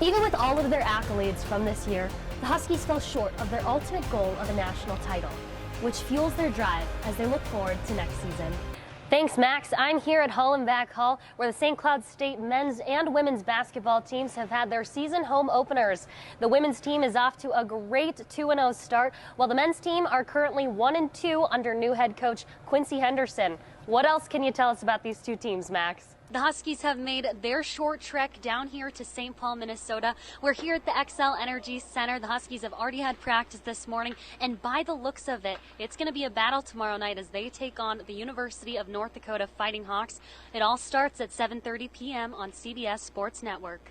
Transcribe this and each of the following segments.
Even with all of their accolades from this year, the Huskies fell short of their ultimate goal of a national title, which fuels their drive as they look forward to next season. Thanks, Max. I'm here at Hollenbach Hall, where the St. Cloud State men's and women's basketball teams have had their season home openers. The women's team is off to a great 2-0 start, while the men's team are currently 1-2 under new head coach Quincy Henderson. What else can you tell us about these two teams, Max? The Huskies have made their short trek down here to St. Paul, Minnesota. We're here at the XL Energy Center. The Huskies have already had practice this morning, and by the looks of it, it's going to be a battle tomorrow night as they take on the University of North Dakota Fighting Hawks. It all starts at 7:30 p.m. on CBS Sports Network.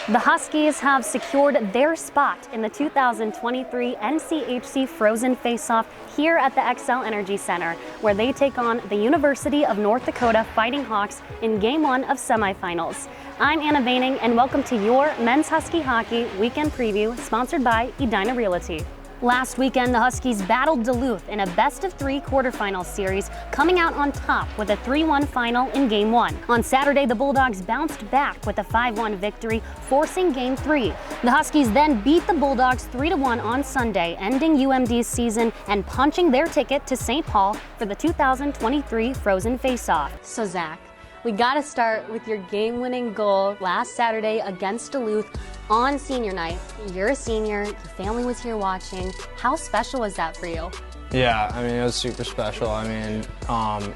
The Huskies have secured their spot in the 2023 NCHC Frozen Face-Off here at the XL Energy Center, where they take on the University of North Dakota Fighting Hawks in Game 1 of semifinals. I'm Anna Behning, and welcome to your Men's Husky Hockey Weekend Preview, sponsored by Edina Realty. Last weekend, the Huskies battled Duluth in a best-of-3 quarterfinal series, coming out on top with a 3-1 final in Game 1. On Saturday, the Bulldogs bounced back with a 5-1 victory, forcing Game 3. The Huskies then beat the Bulldogs 3-1 on Sunday, ending UMD's season and punching their ticket to St. Paul for the 2023 Frozen Face-Off. So, Zach, we got to start with your game-winning goal last Saturday against Duluth on senior night. You're a senior, your family was here watching. How special was that for you? Yeah, I mean, it was super special. I mean,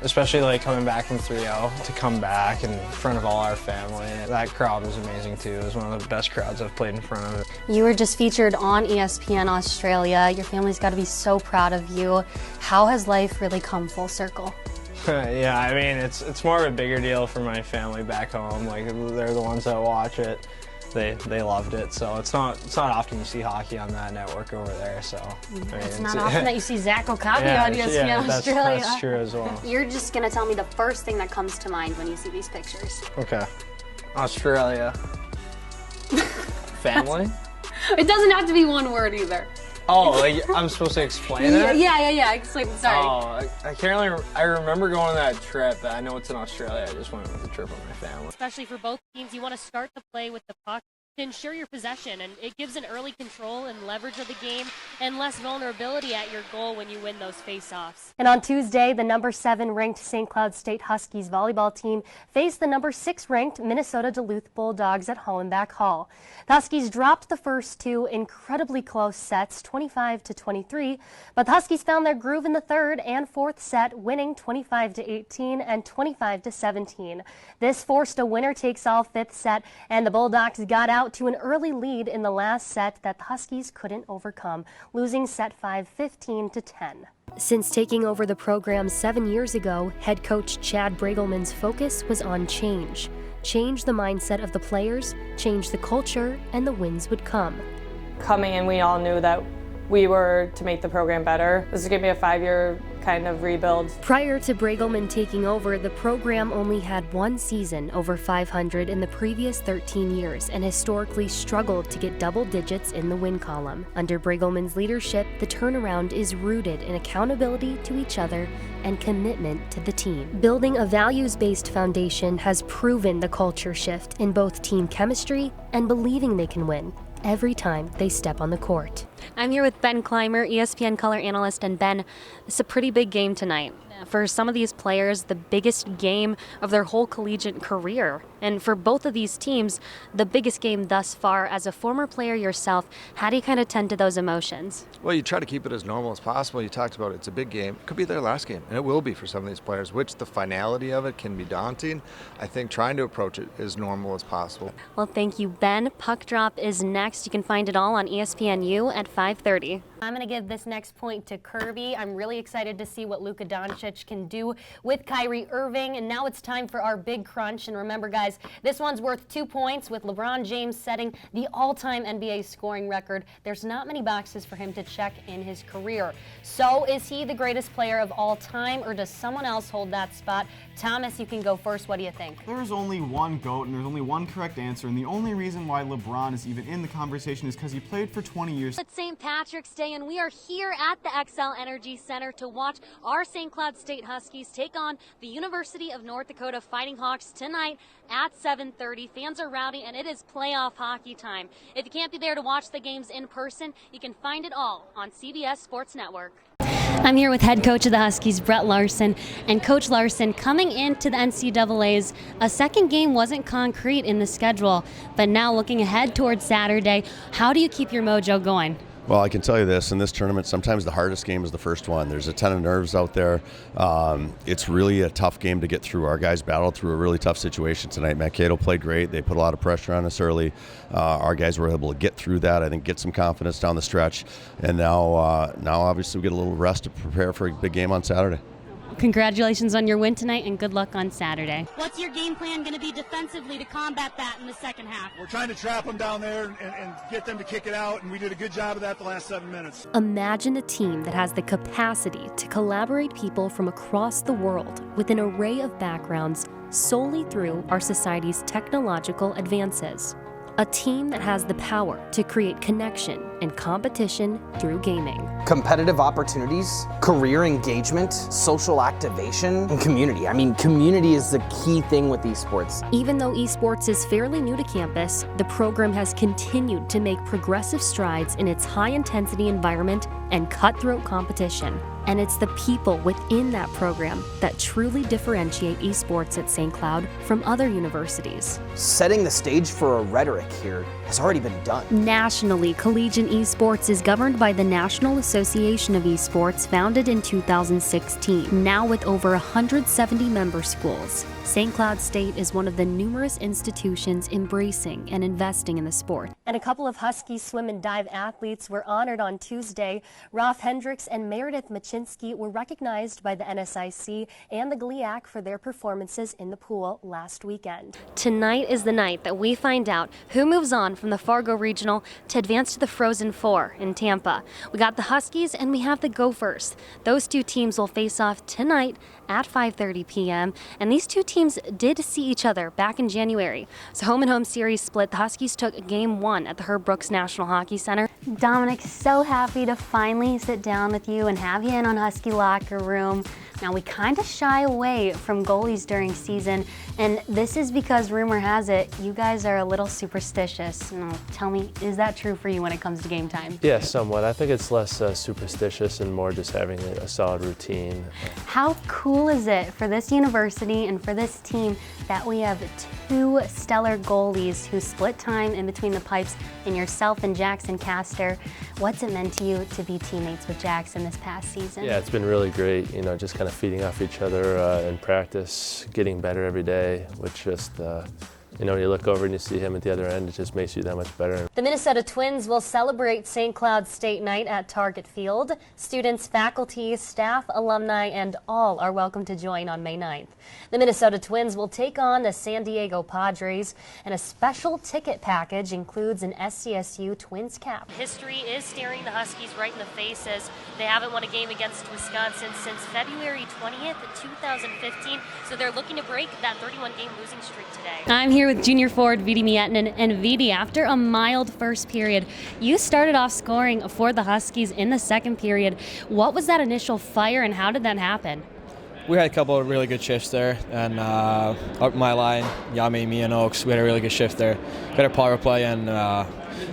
especially like coming back from 3-0 to come back in front of all our family. That crowd was amazing too. It was one of the best crowds I've played in front of. You were just featured on ESPN Australia. Your family's got to be so proud of you. How has life really come full circle? Yeah, I mean, it's more of a bigger deal for my family back home. Like, they're the ones that watch it. They loved it, so it's not often you see hockey on that network over there. So I mean, it's not often that you see Zach Okabe on ESPN Australia. That's true as well. You're just gonna tell me the first thing that comes to mind when you see these pictures. Okay, Australia. Family. It doesn't have to be one word either. Oh, like I'm supposed to explain it? Yeah. Explain. Sorry. Oh, I can't really. I remember going on that trip. I know it's in Australia. I just went on the trip with my family. Especially for both teams, you want to start the play with the puck to ensure your possession, and it gives an early control and leverage of the game and less vulnerability at your goal when you win those face-offs. And on Tuesday, the number 7 ranked St. Cloud State Huskies volleyball team faced the number 6 ranked Minnesota Duluth Bulldogs at Hollenbach Hall. The Huskies dropped the first 2 incredibly close sets, 25-23, but the Huskies found their groove in the third and fourth set, winning 25-18 and 25-17. This forced a winner-takes-all fifth set, and the Bulldogs got out to an early lead in the last set that the Huskies couldn't overcome, losing set 5 15-10. Since taking over the program 7 years ago, head coach Chad Bragelman's focus was on change. Change the mindset of the players, change the culture, and the wins would come. Coming in, we all knew that we were to make the program better. This is going to be a 5-year kind of rebuild. Prior to Bragelman taking over, the program only had one season over 500 in the previous 13 years and historically struggled to get double digits in the win column. Under Bragelman's leadership, the turnaround is rooted in accountability to each other and commitment to the team. Building a values-based foundation has proven the culture shift in both team chemistry and believing they can win every time they step on the court. I'm here with Ben Clymer, ESPN color analyst, and Ben, it's a pretty big game tonight. For some of these players, the biggest game of their whole collegiate career. And for both of these teams, the biggest game thus far. As a former player yourself, how do you kind of tend to those emotions? Well, you try to keep it as normal as possible. You talked about it's a big game. It could be their last game, and it will be for some of these players, which the finality of it can be daunting. I think trying to approach it as normal as possible. Well, thank you, Ben. Puck Drop is next. You can find it all on ESPNU at 5:30. I'm going to give this next point to Kirby. I'm really excited to see what Luka Doncic can do with Kyrie Irving. And now it's time for our big crunch. And remember, guys, this one's worth 2 points, with LeBron James setting the all-time NBA scoring record. There's not many boxes for him to check in his career. So is he the greatest player of all time, or does someone else hold that spot? Thomas, you can go first. What do you think? There's only one GOAT, and there's only one correct answer. And the only reason why LeBron is even in the conversation is because he played for 20 years. It's St. Patrick's Day Saturday, and we are here at the XL Energy Center to watch our St. Cloud State Huskies take on the University of North Dakota Fighting Hawks tonight at 7:30. Fans are rowdy, and it is playoff hockey time. If you can't be there to watch the games in person, you can find it all on CBS Sports Network. I'm here with head coach of the Huskies, Brett Larson. And Coach Larson, coming into the NCAAs, a second game wasn't concrete in the schedule, but now looking ahead towards Saturday, how do you keep your mojo going? Well, I can tell you this, in this tournament, sometimes the hardest game is the first one. There's a ton of nerves out there. It's really a tough game to get through. Our guys battled through a really tough situation tonight. Mankato played great. They put a lot of pressure on us early. Our guys were able to get through that, I think, get some confidence down the stretch. And now obviously we get a little rest to prepare for a big game on Saturday. Congratulations on your win tonight, and good luck on Saturday. What's your game plan going to be defensively to combat that in the second half? We're trying to trap them down there and get them to kick it out, and we did a good job of that the last 7 minutes. Imagine a team that has the capacity to collaborate people from across the world with an array of backgrounds solely through our society's technological advances. A team that has the power to create connection and competition through gaming. Competitive opportunities, career engagement, social activation, and community. I mean, community is the key thing with esports. Even though esports is fairly new to campus, the program has continued to make progressive strides in its high-intensity environment and cutthroat competition. And it's the people within that program that truly differentiate esports at St. Cloud from other universities. Setting the stage for a rhetoric here has already been done. Nationally, collegiate esports is governed by the National Association of Esports, founded in 2016. Now with over 170 member schools, St. Cloud State is one of the numerous institutions embracing and investing in the sport. And a couple of Husky swim and dive athletes were honored on Tuesday. Rolf Hendricks and Meredith Machinsky were recognized by the NSIC and the GLIAC for their performances in the pool last weekend. Tonight is the night that we find out who moves on from the Fargo Regional to advance to the Frozen Four in Tampa. We got the Huskies and we have the Gophers. Those two teams will face off tonight at 5:30 p.m. and these two teams did see each other back in January. So home and home series split. The Huskies took game one at the Herb Brooks National Hockey Center. Dominic, so happy to finally sit down with you and have you in on Husky Locker Room. Now, we kind of shy away from goalies during season, and this is because rumor has it you guys are a little superstitious. Now, tell me, is that true for you when it comes to game time? Yeah, somewhat. I think it's less superstitious and more just having a solid routine. How cool is it for this university and for this team that we have two stellar goalies who split time in between the pipes, and yourself and Jackson Castor? What's it meant to you to be teammates with Jackson this past season? Yeah, it's been really great, you know, just kind of feeding off each other in practice, getting better every day, which just, you know, when you look over and you see him at the other end, it just makes you that much better. The Minnesota Twins will celebrate St. Cloud State Night at Target Field. Students, faculty, staff, alumni, and all are welcome to join on May 9th. The Minnesota Twins will take on the San Diego Padres, and a special ticket package includes an SCSU Twins cap. History is staring the Huskies right in the face as they haven't won a game against Wisconsin since February 20th, 2015. So they're looking to break that 31-game losing streak today. I'm here with junior forward Vidi Miettinen, and Vidi, after a mild first period, you started off scoring for the Huskies in the second period. What was that initial fire, and how did that happen? We had a couple of really good shifts there, and up my line, Yami, me, and Oaks, we had a really good shift there. We had a power play, and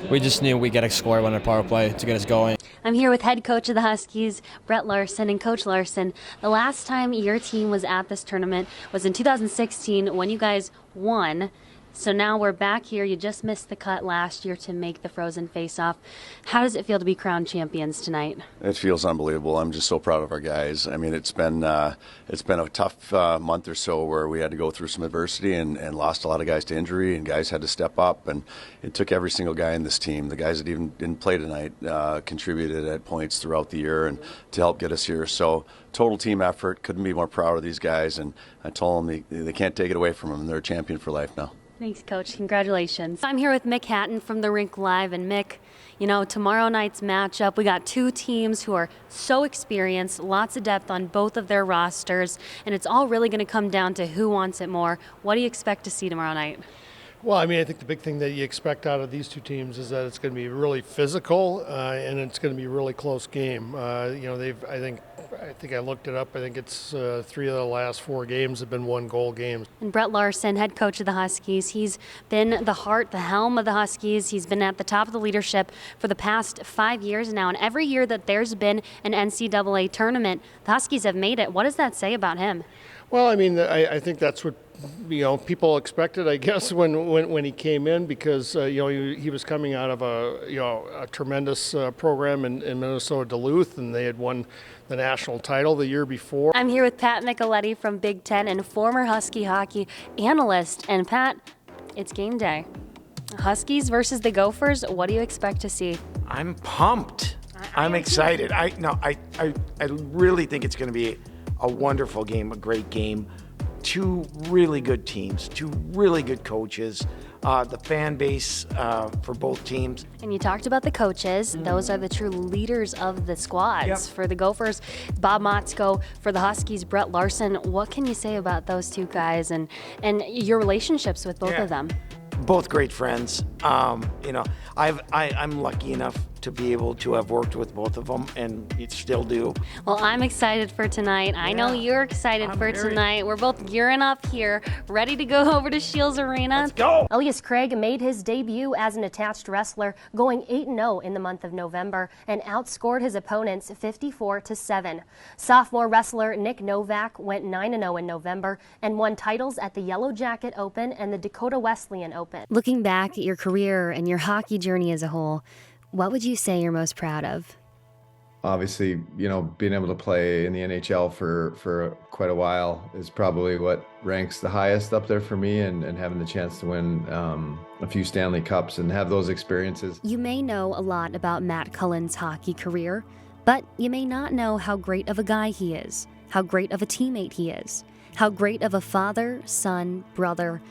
we just knew we'd get a score on a power play to get us going. I'm here with head coach of the Huskies, Brett Larson. And Coach Larson, the last time your team was at this tournament was in 2016 when you guys won. So now we're back here. You just missed the cut last year to make the Frozen face-off. How does it feel to be crowned champions tonight? It feels unbelievable. I'm just so proud of our guys. I mean, it's been a tough month or so where we had to go through some adversity and lost a lot of guys to injury, and guys had to step up. And it took every single guy in this team. The guys that even didn't play tonight contributed at points throughout the year and to help get us here. So total team effort. Couldn't be more proud of these guys. And I told them they can't take it away from them. They're a champion for life now. Thanks, Coach. Congratulations. I'm here with Mick Hatton from the Rink Live. And Mick, you know, tomorrow night's matchup, we got two teams who are so experienced, lots of depth on both of their rosters, and it's all really going to come down to who wants it more. What do you expect to see tomorrow night? Well, I mean, I think the big thing that you expect out of these two teams is that it's going to be really physical and it's going to be a really close game. I think I looked it up. I think it's 3 of the last 4 games have been 1-goal games. And Brett Larson, head coach of the Huskies, he's been the heart, the helm of the Huskies. He's been at the top of the leadership for the past 5 years now. And every year that there's been an NCAA tournament, the Huskies have made it. What does that say about him? Well, I mean, I think that's what people expected, I guess, when he came in, because he was coming out of a tremendous program in Minnesota Duluth, and they had won the national title the year before. I'm here with Pat Micheletti from Big Ten and former Husky hockey analyst. And Pat, it's game day. Huskies versus the Gophers. What do you expect to see? I'm pumped. I'm excited. I really think it's going to be a wonderful game, a great game. 2 really good teams, 2 really good coaches, the fan base for both teams. And you talked about the coaches. Those are the true leaders of the squads. Yep. For the Gophers, Bob Motzko. For the Huskies, Brett Larson. What can you say about those 2 guys and your relationships with both of them? Both great friends. I'm lucky enough to be able to have worked with both of them, and you still do. Well, I'm excited for tonight. I know you're excited for tonight. We're both gearing up here, ready to go over to Shields Arena. Let's go! Elias Craig made his debut as an attached wrestler, going 8-0 in the month of November and outscored his opponents 54-7. Sophomore wrestler Nick Novak went 9-0 in November and won titles at the Yellow Jacket Open and the Dakota Wesleyan Open. Looking back at your career and your hockey journey as a whole, what would you say you're most proud of? Obviously, being able to play in the NHL for quite a while is probably what ranks the highest up there for me, and having the chance to win a few Stanley Cups and have those experiences. You may know a lot about Matt Cullen's hockey career, but you may not know how great of a guy he is, how great of a teammate he is, how great of a father, son, brother,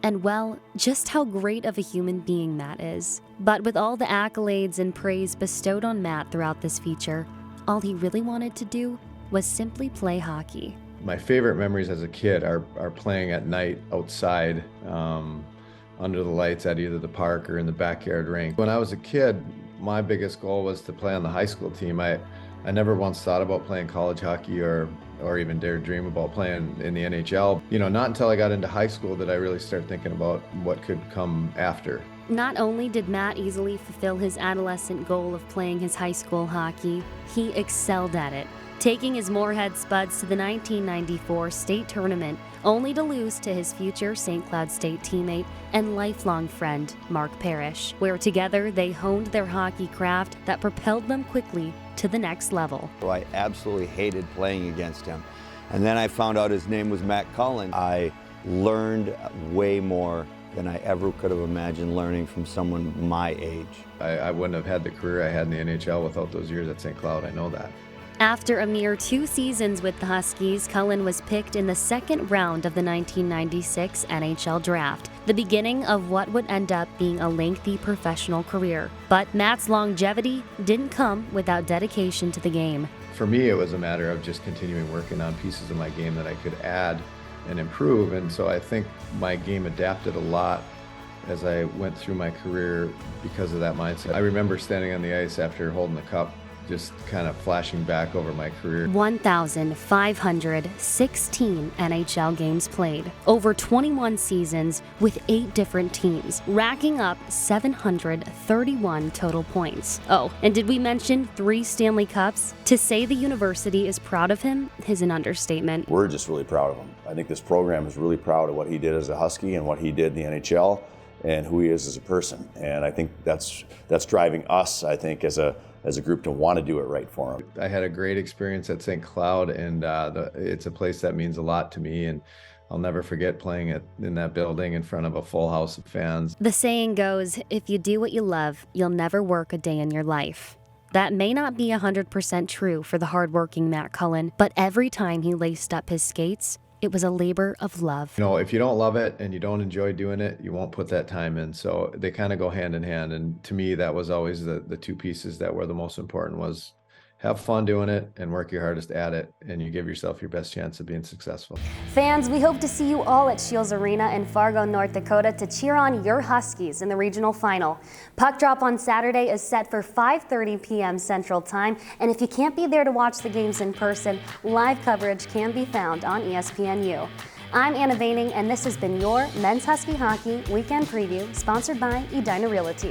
and well, just how great of a human being Matt is. But with all the accolades and praise bestowed on Matt throughout this feature, all he really wanted to do was simply play hockey. My favorite memories as a kid are playing at night outside under the lights at either the park or in the backyard rink. When I was a kid, my biggest goal was to play on the high school team. I never once thought about playing college hockey or even dared dream about playing in the NHL. Not until I got into high school did I really start thinking about what could come after. Not only did Matt easily fulfill his adolescent goal of playing his high school hockey, he excelled at it, taking his Moorhead Spuds to the 1994 state tournament, only to lose to his future St. Cloud State teammate and lifelong friend, Mark Parrish, where together they honed their hockey craft that propelled them quickly to the next level. So I absolutely hated playing against him. And then I found out his name was Matt Cullen. I learned way more than I ever could have imagined learning from someone my age. I wouldn't have had the career I had in the NHL without those years at St. Cloud, I know that. After a mere 2 seasons with the Huskies, Cullen was picked in the second round of the 1996 NHL draft, the beginning of what would end up being a lengthy professional career. But Matt's longevity didn't come without dedication to the game. For me, it was a matter of just continuing working on pieces of my game that I could add and improve, and so I think my game adapted a lot as I went through my career because of that mindset. I remember standing on the ice after holding the cup, just kind of flashing back over my career. 1,516 NHL games played, over 21 seasons with 8 different teams, racking up 731 total points. Oh, and did we mention 3 Stanley Cups? To say the university is proud of him is an understatement. We're just really proud of him. I think this program is really proud of what he did as a Husky and what he did in the NHL and who he is as a person. And I think that's driving us, I think, as a group to want to do it right for him. I had a great experience at St. Cloud, and it's a place that means a lot to me, and I'll never forget playing in that building in front of a full house of fans. The saying goes, if you do what you love, you'll never work a day in your life. That may not be 100% true for the hardworking Matt Cullen, but every time he laced up his skates, it was a labor of love. If you don't love it and you don't enjoy doing it, you won't put that time in. So they kind of go hand in hand. And to me, that was always the 2 pieces that were the most important was, have fun doing it and work your hardest at it, and you give yourself your best chance of being successful. Fans, we hope to see you all at Shields Arena in Fargo, North Dakota to cheer on your Huskies in the regional final. Puck drop on Saturday is set for 5:30 p.m. Central Time, and if you can't be there to watch the games in person, live coverage can be found on ESPNU. I'm Anna Behning, and this has been your Men's Husky Hockey Weekend Preview, sponsored by Edina Realty.